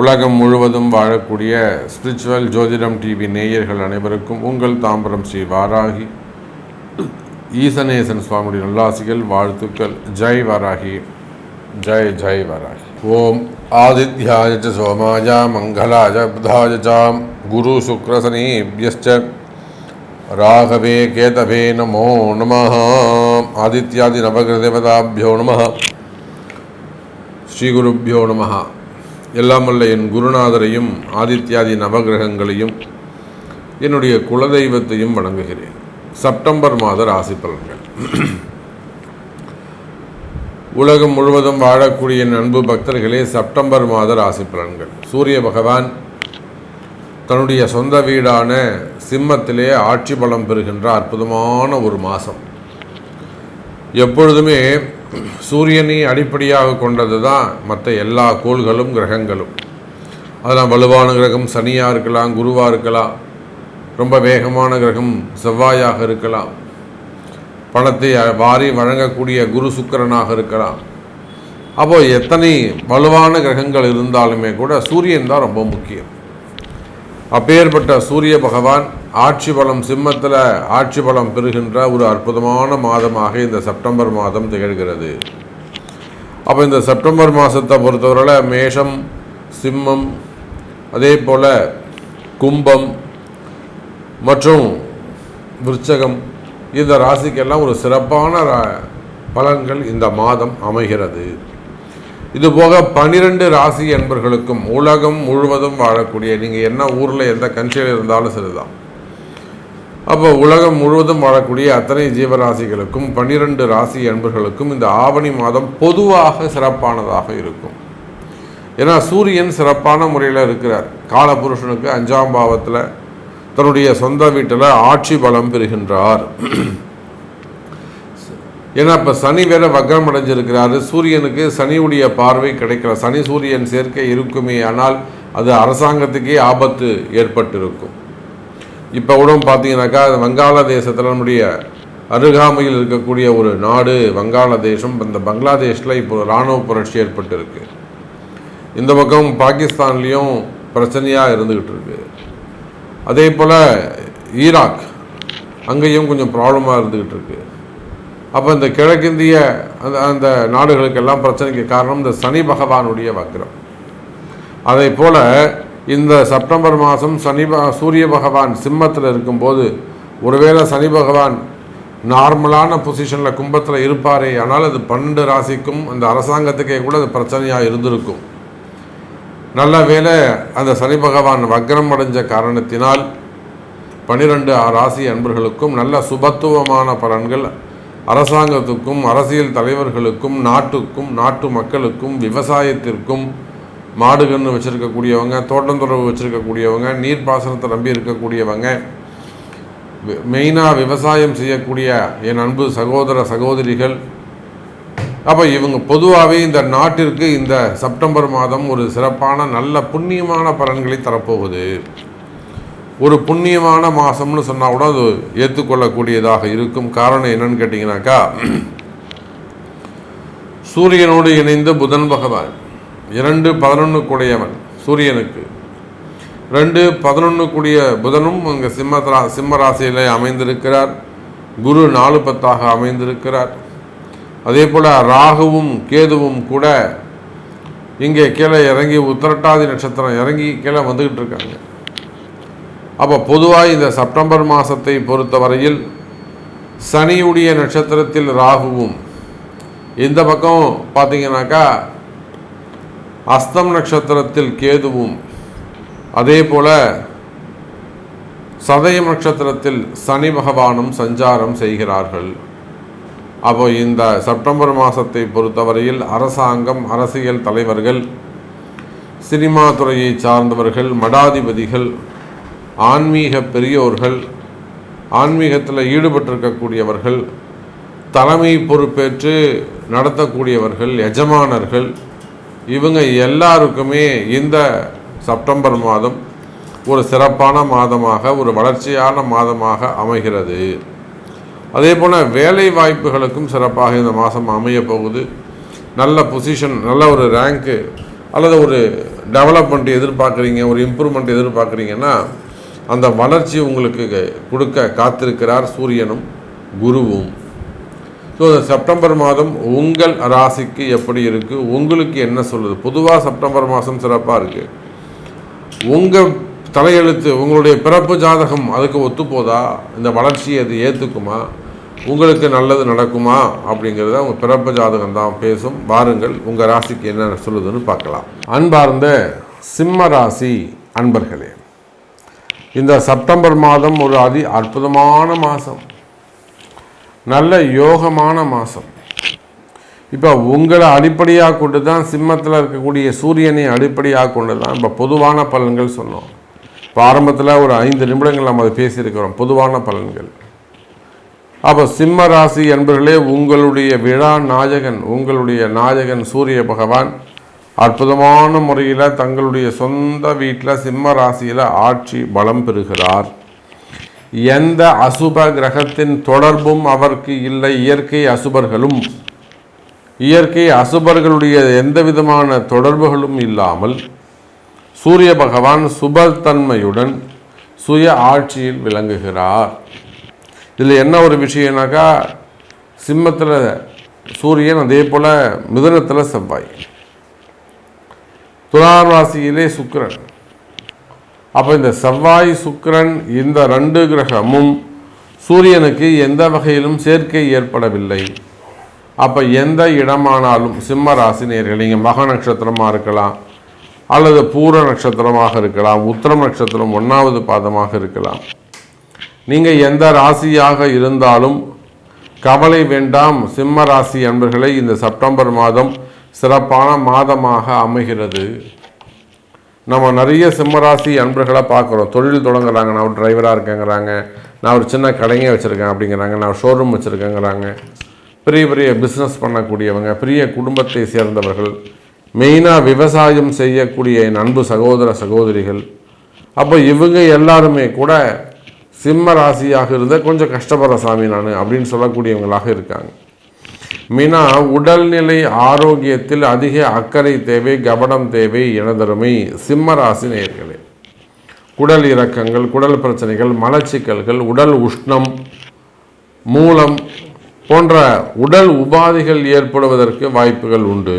உலகம் முழுவதும் வாழக்கூடிய ஸ்பிரிச்சுவல் ஜோதிடம் டிவி நேயர்கள் அனைவருக்கும் உங்கள் தாம்பரம் ஸ்ரீ வாராகி ஈசனேசன் சுவாமியுடைய நல்லாசிகள், வாழ்த்துக்கள். ஜெய் வாராகி, ஜெய் ஜெய் வாராகி. ஓம் ஆதித்யாய ச சோமாய மங்களாய புதாய சாம் குரு சுக்ரசனீப்யஸ்ச ராகவே கேதவே நமோ நமः. ஆதித்யாதி நவகிரதேவதாபியோ நமः. ஸ்ரீகுருப்பியோ நமः. எல்லாம் வல்ல என் குருநாதரையும் ஆதித்யாதி நவகிரகங்களையும் என்னுடைய குலதெய்வத்தையும் வணங்குகிறேன். செப்டம்பர் மாத ராசி பலன்கள். உலகம் முழுவதும் வாழக்கூடிய என் அன்பு பக்தர்களே, செப்டம்பர் மாத ராசி பலன்கள். சூரிய பகவான் தன்னுடைய சொந்த வீடான சிம்மத்திலே ஆட்சி பலம் பெறுகின்ற அற்புதமான ஒரு மாதம். எப்பொழுதுமே சூரியனை அடிப்படையாக கொண்டது தான் மற்ற எல்லா கோள்களும் கிரகங்களும். அதெல்லாம் வலுவான கிரகம் சனியாக இருக்கலாம், குருவாக இருக்கலாம், ரொம்ப வேகமான கிரகம் செவ்வாயாக இருக்கலாம், பணத்தை வாரி வழங்கக்கூடிய குரு சுக்கிரனாக இருக்கலாம். அப்போது எத்தனை வலுவான கிரகங்கள் இருந்தாலுமே கூட சூரியன் தான் ரொம்ப முக்கியம். அப்பேற்பட்ட சூரிய பகவான் ஆட்சி பலம் சிம்மத்தில் ஆட்சி பலம் பெறுகின்ற ஒரு அற்புதமான மாதமாக இந்த செப்டம்பர் மாதம் திகழ்கிறது. அப்போ இந்த செப்டம்பர் மாதத்தை பொறுத்தவரையில் மேஷம், சிம்மம், அதே போல் கும்பம் மற்றும் விருச்சகம், இந்த ராசிக்கெல்லாம் ஒரு சிறப்பான பலன்கள் இந்த மாதம் அமைகிறது. இதுபோக 12 ராசி என்பர்களுக்கும் உலகம் முழுவதும் வாழக்கூடிய, நீங்கள் என்ன ஊரில் எந்த கண்ட்ரியில் இருந்தாலும் சரிதான், அப்போ உலகம் முழுவதும் வாழக்கூடிய அத்தனை ஜீவராசிகளுக்கும் 12 ராசி என்பர்களுக்கும் இந்த ஆவணி மாதம் பொதுவாக சிறப்பானதாக இருக்கும். ஏன்னா சூரியன் சிறப்பான முறையில் இருக்கிறார். காலபுருஷனுக்கு 5ஆம் பாவத்தில் தன்னுடைய சொந்த வீட்டில் ஆட்சி பலம் பெறுகின்றார். ஏன்னா இப்போ சனி வேற வக்ரம் அடைஞ்சிருக்கிறாரு. சூரியனுக்கு சனியுடைய பார்வை கிடைக்கல. சனி சூரியன் சேர்க்கை இருக்குமே, ஆனால் அது அரசாங்கத்துக்கே ஆபத்து ஏற்பட்டிருக்கும். இப்போ கூட பார்த்தீங்கன்னாக்கா வங்காளதேசத்தில் நம்முடைய அருகாமையில் இருக்கக்கூடிய ஒரு நாடு வங்காளதேசம். இந்த பங்களாதேஷில் இப்போ இராணுவ புரட்சி ஏற்பட்டிருக்கு. இந்த பக்கம் பாகிஸ்தான்லேயும் பிரச்சனையாக இருந்துக்கிட்டு இருக்கு. அதே போல் ஈராக் அங்கேயும் கொஞ்சம் ப்ராப்ளமாக இருந்துக்கிட்டு இருக்கு. அப்போ இந்த கிழக்கிந்திய அந்த நாடுகளுக்கெல்லாம் பிரச்சனைக்கு காரணம் இந்த சனி பகவானுடைய வக்ரம். அதே போல் இந்த செப்டம்பர் மாதம் சூரிய பகவான் சிம்மத்தில் இருக்கும்போது, ஒருவேளை சனி பகவான் நார்மலான பொசிஷனில் கும்பத்தில் இருப்பாரே, ஆனால் அது 12 ராசிக்கும் அந்த அரசாங்கத்துக்கே கூட அது பிரச்சனையாக இருந்திருக்கும். நல்ல வேளை அந்த சனி பகவான் வக்ரம் அடைஞ்ச காரணத்தினால் 12 ராசி அன்பர்களுக்கும் நல்ல சுபத்துவமான பலன்கள் அரசாங்கத்துக்கும் அரசியல் தலைவர்களுக்கும் நாட்டுக்கும் நாட்டு மக்களுக்கும் விவசாயத்திற்கும், மாடுகன்று வச்சுருக்கக்கூடியவங்க, தோட்டந்தொடர்பு வச்சுருக்கக்கூடியவங்க, நீர்ப்பாசனத்தை நம்பி இருக்கக்கூடியவங்க, மெயினாக விவசாயம் செய்யக்கூடிய என் அன்பு சகோதர சகோதரிகள், அப்போ இவங்க பொதுவாகவே இந்த நாட்டிற்கு இந்த செப்டம்பர் மாதம் ஒரு சிறப்பான நல்ல புண்ணியமான பலன்களை தரப்போகுது. ஒரு புண்ணியமான மாதம்னு சொன்னால் கூட அது ஏற்றுக்கொள்ளக்கூடியதாக இருக்கும். காரணம் என்னன்னு கேட்டிங்கனாக்கா, சூரியனோடு இணைந்து புதன் பகவான் 2-11 கூடியவன் சூரியனுக்கு, 2-11 கூடிய புதனும் அங்கே சிம்ம ராசியில் அமைந்திருக்கிறார். குரு 4-10 அமைந்திருக்கிறார். அதே போல் ராகுவும் கேதுவும் கூட இங்கே கீழே இறங்கி உத்திரட்டாதி நட்சத்திரம் இறங்கி கீழே வந்துக்கிட்டு இருக்காங்க. அப்போ பொதுவாக இந்த செப்டம்பர் மாதத்தை பொறுத்தவரையில் சனியுடைய நட்சத்திரத்தில் ராகுவும், இந்த பக்கம் பார்த்தீங்கன்னாக்கா அஸ்தம் நட்சத்திரத்தில் கேதுவும், அதே போல் சதயம் நட்சத்திரத்தில் சனி பகவானும் சஞ்சாரம் செய்கிறார்கள். அப்போ இந்த செப்டம்பர் மாதத்தை பொறுத்தவரையில் அரசாங்கம், அரசியல் தலைவர்கள், சினிமா துறையை சார்ந்தவர்கள், மடாதிபதிகள், ஆன்மீக பெரியோர்கள், ஆன்மீகத்தில் ஈடுபட்டிருக்கக்கூடியவர்கள், தலைமை பொறுப்பேற்று நடத்தக்கூடியவர்கள், எஜமானர்கள், இவங்க எல்லாருக்குமே இந்த செப்டம்பர் மாதம் ஒரு சிறப்பான மாதமாக, ஒரு வளர்ச்சியான மாதமாக அமைகிறது. அதே போல் வேலை வாய்ப்புகளுக்கும் சிறப்பாக இந்த மாதம் அமைய போகுது. நல்ல பொசிஷன், நல்ல ஒரு ரேங்க்கு அல்லது ஒரு டெவலப்மெண்ட் எதிர்பார்க்குறீங்க, ஒரு இம்ப்ரூவ்மெண்ட் எதிர்பார்க்குறீங்கன்னா அந்த வளர்ச்சி உங்களுக்கு கொடுக்க காத்திருக்கிறார் சூரியனும் குருவும். ஸோ செப்டம்பர் மாதம் உங்கள் ராசிக்கு எப்படி இருக்குது, உங்களுக்கு என்ன சொல்லுது? பொதுவாக செப்டம்பர் மாதம் சிறப்பாக இருக்குது. உங்கள் தலையெழுத்து, உங்களுடைய பிறப்பு ஜாதகம் அதுக்கு ஒத்து போதா? இந்த வளர்ச்சியை அது ஏற்றுக்குமா? உங்களுக்கு நல்லது நடக்குமா? அப்படிங்கிறத உங்கள் பிறப்பு ஜாதகம் தான் பேசும். வாருங்கள் உங்கள் ராசிக்கு என்ன சொல்லுதுன்னு பார்க்கலாம். அன்பார்ந்த சிம்ம ராசி அன்பர்களே, இந்த செப்டம்பர் மாதம் ஒரு அற்புதமான மாதம், நல்ல யோகமான மாதம். இப்போ உங்களை அடிப்படையாக கொண்டு தான், சிம்மத்தில் இருக்கக்கூடிய சூரியனை அடிப்படையாக கொண்டு தான் இப்போ பொதுவான பலன்கள் சொன்னோம். இப்போ ஆரம்பத்தில் ஒரு 5 நிமிடங்கள் நம்ம அதை பேசியிருக்கிறோம், பொதுவான பலன்கள். அப்போ சிம்ம ராசி என்பவர்களே, உங்களுடைய விழா நாயகன், உங்களுடைய நாயகன் சூரிய பகவான் அற்புதமான முறையில் தங்களுடைய சொந்த வீட்டில் சிம்ம ராசியில் ஆட்சி பலம் பெறுகிறார். எந்த அசுப கிரகத்தின் தொடர்பும் அவருக்கு இல்லை. இயற்கை அசுபர்களுடைய எந்த விதமான தொடர்புகளும் இல்லாமல் சூரிய பகவான் சுபத்தன்மையுடன் சுய ஆட்சியில் விளங்குகிறார். இதில் என்ன ஒரு விஷயம்னாக்கா, சிம்மத்தில் சூரியன், அதே போல் மிதுனத்தில் செவ்வாய், துலாம் ராசியிலே சுக்கிரன். அப்போ இந்த செவ்வாய் சுக்கிரன் இந்த 2 கிரகமும் சூரியனுக்கு எந்த வகையிலும் சேர்க்கை ஏற்படவில்லை. அப்போ எந்த இடமானாலும் சிம்ம ராசி நேயர்கள், நீங்கள் மக நட்சத்திரமாக இருக்கலாம், அல்லது பூர நட்சத்திரமாக இருக்கலாம், உத்திரம் நட்சத்திரம் 1வது பாதமாக இருக்கலாம். நீங்கள் எந்த ராசியாக இருந்தாலும் கவலை வேண்டாம். சிம்ம ராசி அன்பர்களே, இந்த செப்டம்பர் மாதம் சிறப்பான மாதமாக அமைகிறது. நம்ம நிறைய சிம்மராசி அன்பர்களை பார்க்குறோம். தொழில் தொடங்குறாங்க, நான் ஒரு டிரைவராக இருக்கேங்கிறாங்க, நான் ஒரு சின்ன கடைங்க வச்சுருக்கேன் அப்படிங்கிறாங்க, நான் ஷோரூம் வச்சுருக்கேங்கிறாங்க. பெரிய பெரிய பிஸ்னஸ் பண்ணக்கூடியவங்க, பெரிய குடும்பத்தை சேர்ந்தவர்கள், மெயினாக விவசாயம் செய்யக்கூடிய என் அன்பு சகோதர சகோதரிகள். அப்போ இவங்க எல்லாருமே கூட சிம்ம ராசியாக இருந்த கொஞ்சம் கஷ்டப்படுற சாமி நான் அப்படின்னு சொல்லக்கூடியவங்களாக இருக்காங்க. மெயினாக உடல்நிலை ஆரோக்கியத்தில் அதிக அக்கறை தேவை, கவனம் தேவை. எனதருமை சிம்ம ராசி நேயர்களே, குடல் இறக்கங்கள், குடல் பிரச்சனைகள், மலச்சிக்கல்கள், உடல் உஷ்ணம், மூலம் போன்ற உடல் உபாதைகள் ஏற்படுவதற்கு வாய்ப்புகள் உண்டு.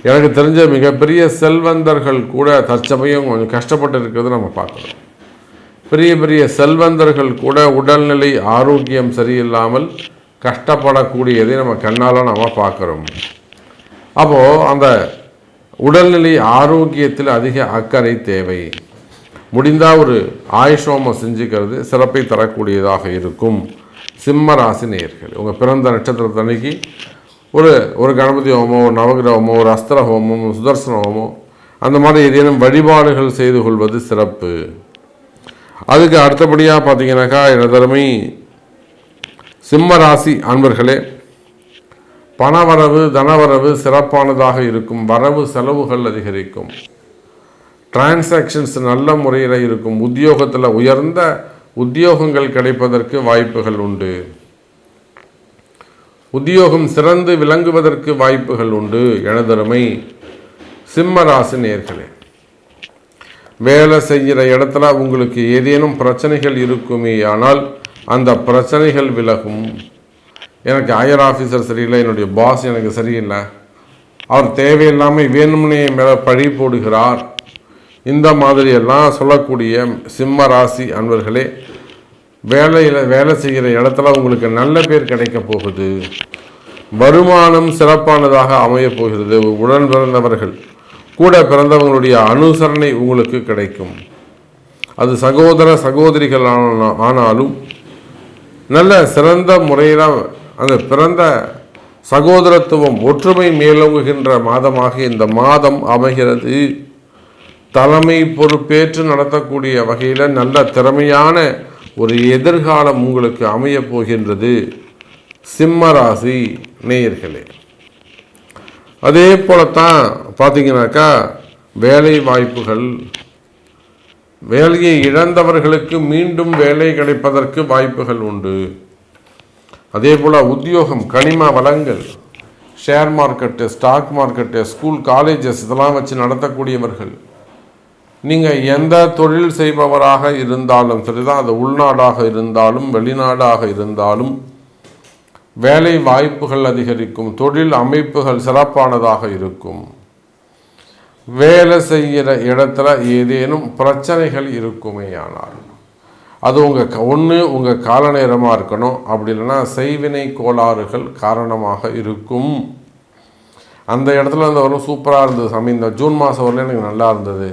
எனக்கு தெரிஞ்ச மிகப்பெரிய செல்வந்தர்கள் கூட தற்சமயம் கொஞ்சம் கஷ்டப்பட்டு இருக்கிறது நம்ம பார்க்குறோம். பெரிய பெரிய செல்வந்தர்கள் கூட உடல்நிலை ஆரோக்கியம் சரியில்லாமல் கஷ்டப்படக்கூடியதை நம்ம கண்ணால் நம்ம பார்க்குறோம். அப்போது அந்த உடல்நிலை ஆரோக்கியத்தில் அதிக அக்கறை தேவை. முடிந்தால் ஒரு ஆயுஷோமம் செஞ்சுக்கிறது சிறப்பை தரக்கூடியதாக இருக்கும். சிம்ம ராசி நேயர்கள், உங்கள் பிறந்த நட்சத்திரத்தன்னைக்கு ஒரு கணபதி ஹோமம், நவகிரக ஹோமம், ஒரு அஸ்திர ஹோமம், சுதர்சன ஹோமம், அந்த மாதிரி ஏதேனும் வழிபாடுகள் செய்து கொள்வது சிறப்பு. அதுக்கு அடுத்தபடியாக பார்த்தீங்கன்னாக்கா, எனதருமை சிம்ம ராசி அன்பர்களே, பணவரவு தனவரவு சிறப்பானதாக இருக்கும். வரவு செலவுகள் அதிகரிக்கும். டிரான்சாக்ஷன்ஸ் நல்ல முறையில் இருக்கும். உத்தியோகத்தில் உயர்ந்த உத்தியோகங்கள் கிடைப்பதற்கு வாய்ப்புகள் உண்டு. உத்தியோகம் சிறந்து விளங்குவதற்கு வாய்ப்புகள் உண்டு. எனதருமை சிம்ம ராசி நேயர்களே, வேலை செய்கிற இடத்துல உங்களுக்கு ஏதேனும் பிரச்சனைகள் இருக்குமே, ஆனால் அந்த பிரச்சனைகள் விலகும். எனக்கு ஹையர் ஆஃபீஸர் சரியில்லை, என்னுடைய பாஸ் எனக்கு சரியில்லை, அவர் தேவையில்லாமல் வேணும்னே மேலே பழி போடுகிறார், இந்த மாதிரியெல்லாம் சொல்லக்கூடிய சிம்ம ராசி அன்பர்களே, வேலை செய்கிற இடத்துல உங்களுக்கு நல்ல பேர் கிடைக்க போகுது. வருமானம் சிறப்பானதாக அமையப் போகிறது. உடன் பிறந்தவர்கள் கூட பிறந்தவங்களுடைய அனுசரணை உங்களுக்கு கிடைக்கும். அது சகோதர சகோதரிகள் ஆனாலும் நல்ல சிறந்த முறையில் அந்த பிறந்த சகோதரத்துவம் ஒற்றுமை மேலோங்குகின்ற மாதமாக இந்த மாதம் அமைகிறது. தலைமை பொறுப்பேற்று நடத்தக்கூடிய வகையில் நல்ல திறமையான ஒரு எதிர்காலம் உங்களுக்கு அமையப் போகின்றது சிம்ம ராசி நேயர்களே. அதே போலத்தான் பார்த்தீங்கன்னாக்கா, வேலை வாய்ப்புகள், வேலையை இழந்தவர்களுக்கு மீண்டும் வேலை கிடைப்பதற்கு வாய்ப்புகள் உண்டு. அதே போல் உத்தியோகம், கனிம வளங்கள், share market, stock market, school colleges இதெல்லாம் வச்சு நடத்தக்கூடியவர்கள், நீங்கள் எந்த தொழில் செய்பவராக இருந்தாலும் சரிதான், அது உள்நாடாக இருந்தாலும் வெளிநாடாக இருந்தாலும் வேலை வாய்ப்புகள் அதிகரிக்கும், தொழில் அமைப்புகள் சிறப்பானதாக இருக்கும். வேலை செய்கிற இடத்துல ஏதேனும் பிரச்சனைகள் இருக்குமே ஆனால் அது உங்கள் கால நேரமாக இருக்கணும், அப்படி இல்லைன்னா செய்வினை கோளாறுகள் காரணமாக இருக்கும். அந்த இடத்துல அந்த வரும் சூப்பராக இருந்தது சாமி, இந்த ஜூன் மாதம் வரல எனக்கு நல்லா இருந்தது,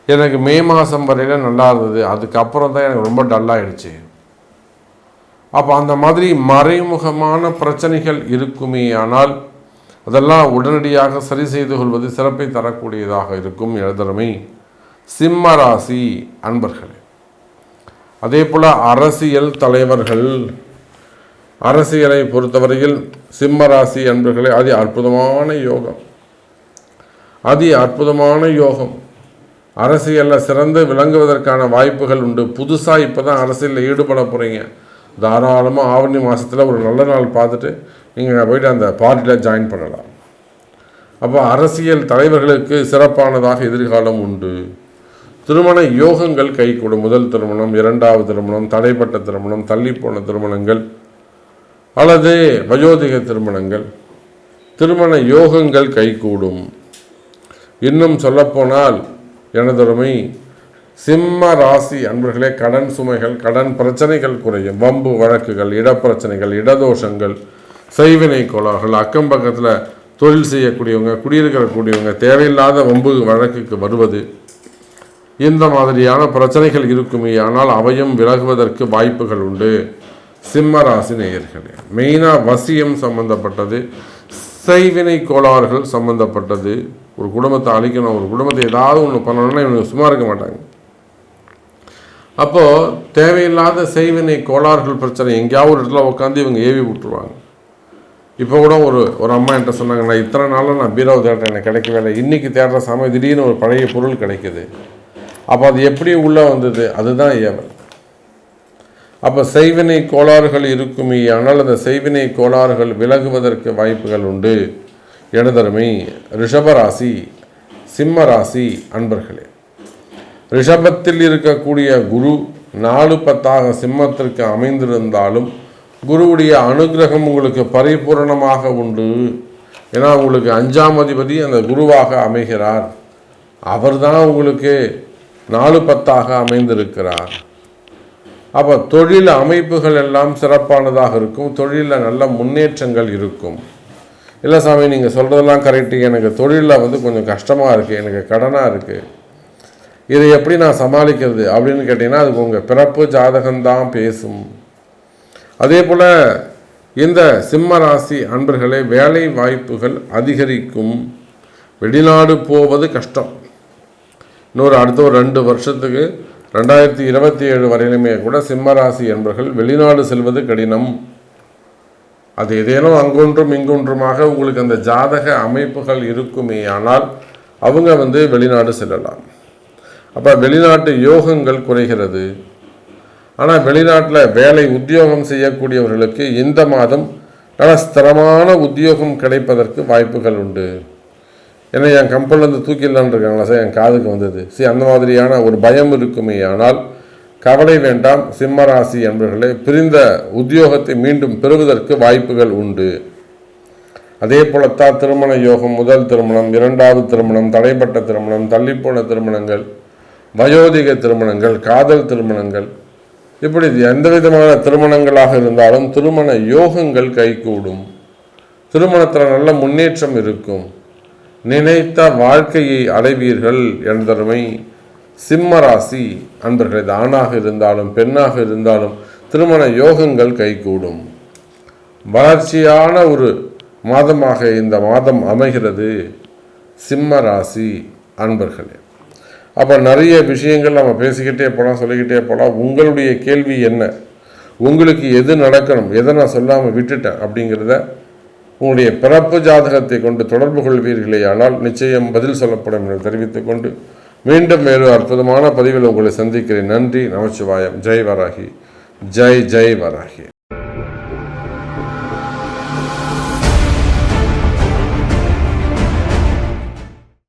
எனக்கு மே மாதம் வரையில் நல்லா இருந்தது, அதுக்கப்புறம் தான் எனக்கு ரொம்ப டல்லாகிடுச்சு. அப்போ அந்த மாதிரி மறைமுகமான பிரச்சனைகள் இருக்குமே ஆனால் அதெல்லாம் உடனடியாக சரி செய்து கொள்வது சிறப்பை தரக்கூடியதாக இருக்கும். எழுதருமை சிம்ம ராசி அன்பர்களே. அதே போல் அரசியல் தலைவர்கள், அரசியலை பொறுத்தவரையில் சிம்ம ராசி அன்பர்களே அதி அற்புதமான யோகம், அதி அற்புதமான யோகம். அரசியலில் சிறந்து விளங்குவதற்கான வாய்ப்புகள் உண்டு. புதுசாக இப்போ தான் அரசியலில் ஈடுபட போகிறீங்க, தாராளமாக ஆவணி மாதத்தில் ஒரு நல்ல நாள் பார்த்துட்டு நீங்கள் போய்ட்டு அந்த பார்ட்டியில் ஜாயின் பண்ணலாம். அப்போ அரசியல் தலைவர்களுக்கு சிறப்பானதாக எதிர்காலம் உண்டு. திருமண யோகங்கள் கைகூடும். முதல் திருமணம், இரண்டாவது திருமணம், தடைப்பட்ட திருமணம், தள்ளிப்போன திருமணங்கள் அல்லது வயோதிக திருமணங்கள், திருமண யோகங்கள் கைகூடும். இன்னும் சொல்லப்போனால் எனதொருமை சிம்ம ராசி அன்பர்களே, கடன் சுமைகள், கடன் பிரச்சனைகள் குறையும். வம்பு வழக்குகள், இடப்பிரச்சனைகள், இடதோஷங்கள், செய்வினை கோளாறுகள், அக்கம் பக்கத்தில் தொழில் செய்யக்கூடியவங்க, குடியிருக்கக்கூடியவங்க தேவையில்லாத வம்பு வழக்குக்கு வருவது, இந்த மாதிரியான பிரச்சனைகள் இருக்குமே ஆனால் அவையும் விலகுவதற்கு வாய்ப்புகள் உண்டு. சிம்ம ராசி நேயர்களே, மெயினாக வசியம் சம்பந்தப்பட்டது, செய்வினை கோளாறுகள் சம்பந்தப்பட்டது. ஒரு குடும்பத்தை அழிக்கணும், ஒரு குடும்பத்தை ஏதாவது ஒன்று பண்ணணும்னா இவங்க சும்மா இருக்க மாட்டாங்க. அப்போது தேவையில்லாத செய்வினை கோளாறுகள் பிரச்சனை எங்கேயாவது ஒரு இடத்துல உட்காந்து இவங்க ஏவி விட்டுருவாங்க. இப்போ கூட ஒரு அம்மா என்கிட்ட சொன்னாங்க, நான் இத்தனை நாளில் நான் பீரோவை தேடுறேன், எனக்கு கிடைக்கவே இல்லை, இன்றைக்கி தேடுற சமயம் திடீர்னு ஒரு பழைய பொருள் கிடைக்குது. அப்போ அது எப்படி உள்ளே வந்தது? அதுதான் ஏவல். அப்போ செய்வினை கோளாறுகள் இருக்குமே ஆனால் அந்த செய்வினை கோளாறுகள் விலகுவதற்கு வாய்ப்புகள் உண்டு. எனதருமை ரிஷபராசி சிம்ம ராசி அன்பர்களே, ரிஷபத்தில் இருக்கக்கூடிய குரு 4-10 சிம்மத்திற்கு அமைந்திருந்தாலும் குருவுடைய அனுகிரகம் உங்களுக்கு பரிபூரணமாக உண்டு. ஏன்னா உங்களுக்கு 5ஆம் அதிபதி அந்த குருவாக அமைகிறார். அவர் தான் உங்களுக்கு 4-10 அமைந்திருக்கிறார். அப்போ தொழில் அமைப்புகள் எல்லாம் சிறப்பானதாக இருக்கும், தொழிலில் நல்ல முன்னேற்றங்கள் இருக்கும். இல்லை சாமி நீங்கள் சொல்கிறதெல்லாம் கரெக்டு, எனக்கு தொழிலில் கொஞ்சம் கஷ்டமாக இருக்குது, எனக்கு கடனாக இருக்குது, இதை எப்படி நான் சமாளிக்கிறது அப்படின்னு கேட்டிங்கன்னா அதுக்கு உங்கள் பிறப்பு ஜாதகம்தான் பேசும். அதே போல் இந்த சிம்ம ராசி அன்பர்களே, வேலை வாய்ப்புகள் அதிகரிக்கும். வெளிநாடு போவது கஷ்டம். அடுத்த ஒரு 2 வருஷத்துக்கு 2027 வரையிலுமே கூட சிம்ம ராசி அன்பர்கள் வெளிநாடு செல்வது கடினம். அது ஏதேனும் அங்கொன்றும் இங்கொன்றுமாக உங்களுக்கு அந்த ஜாதக அமைப்புகள் இருக்குமே ஆனால் அவங்க வெளிநாடு செல்லலாம். அப்போ வெளிநாட்டு யோகங்கள் குறைகிறது. ஆனால் வெளிநாட்டில் வேலை உத்தியோகம் செய்யக்கூடியவர்களுக்கு இந்த மாதம் நல்ல ஸ்திரமான உத்தியோகம் கிடைப்பதற்கு வாய்ப்புகள் உண்டு. ஏன்னா என் கம்பெனிலேருந்து தூக்கிடலான்னு இருக்காங்களா சார், என் காதுக்கு வந்தது அந்த மாதிரியான ஒரு பயம் இருக்குமே ஆனால் கவலை வேண்டாம். சிம்ம ராசி என்பவர்களே, பிரிந்த உத்தியோகத்தை மீண்டும் பெறுவதற்கு வாய்ப்புகள் உண்டு. அதே போலத்தான் திருமண யோகம், முதல் திருமணம், இரண்டாவது திருமணம், தடைப்பட்ட திருமணம், தள்ளிப்போன திருமணங்கள், வயோதிக திருமணங்கள், காதல் திருமணங்கள், இப்படி எந்த விதமான திருமணங்களாக இருந்தாலும் திருமண யோகங்கள் கைகூடும். திருமணத்தில் நல்ல முன்னேற்றம் இருக்கும். நினைத்த வாழ்க்கையை அடைவீர்கள் என்பதனை சிம்ம ராசி அன்பர்கள், இது ஆணாக இருந்தாலும் பெண்ணாக இருந்தாலும் திருமண யோகங்கள் கைகூடும். வளர்ச்சியான ஒரு மாதமாக இந்த மாதம் அமைகிறது சிம்ம ராசி அன்பர்களே. அப்போ நிறைய விஷயங்கள் நம்ம பேசிக்கிட்டே போகலாம், சொல்லிக்கிட்டே போகலாம். உங்களுடைய கேள்வி என்ன, உங்களுக்கு எது நடக்கணும், எதை நான் சொல்லாமல் விட்டுட்டேன் அப்படிங்கிறத உங்களுடைய பிறப்பு ஜாதகத்தை கொண்டு தொடர்பு கொள்வீர்களே ஆனால் நிச்சயம் பதில் சொல்லப்படும் என்று தெரிவித்துக்கொண்டு மீண்டும் வேறு அற்புதமான பதிவில் உங்களை சந்திக்கிறேன். நன்றி, நமச்சிவாயம். ஜெய் வராகி, ஜெய் ஜெய் வராகி.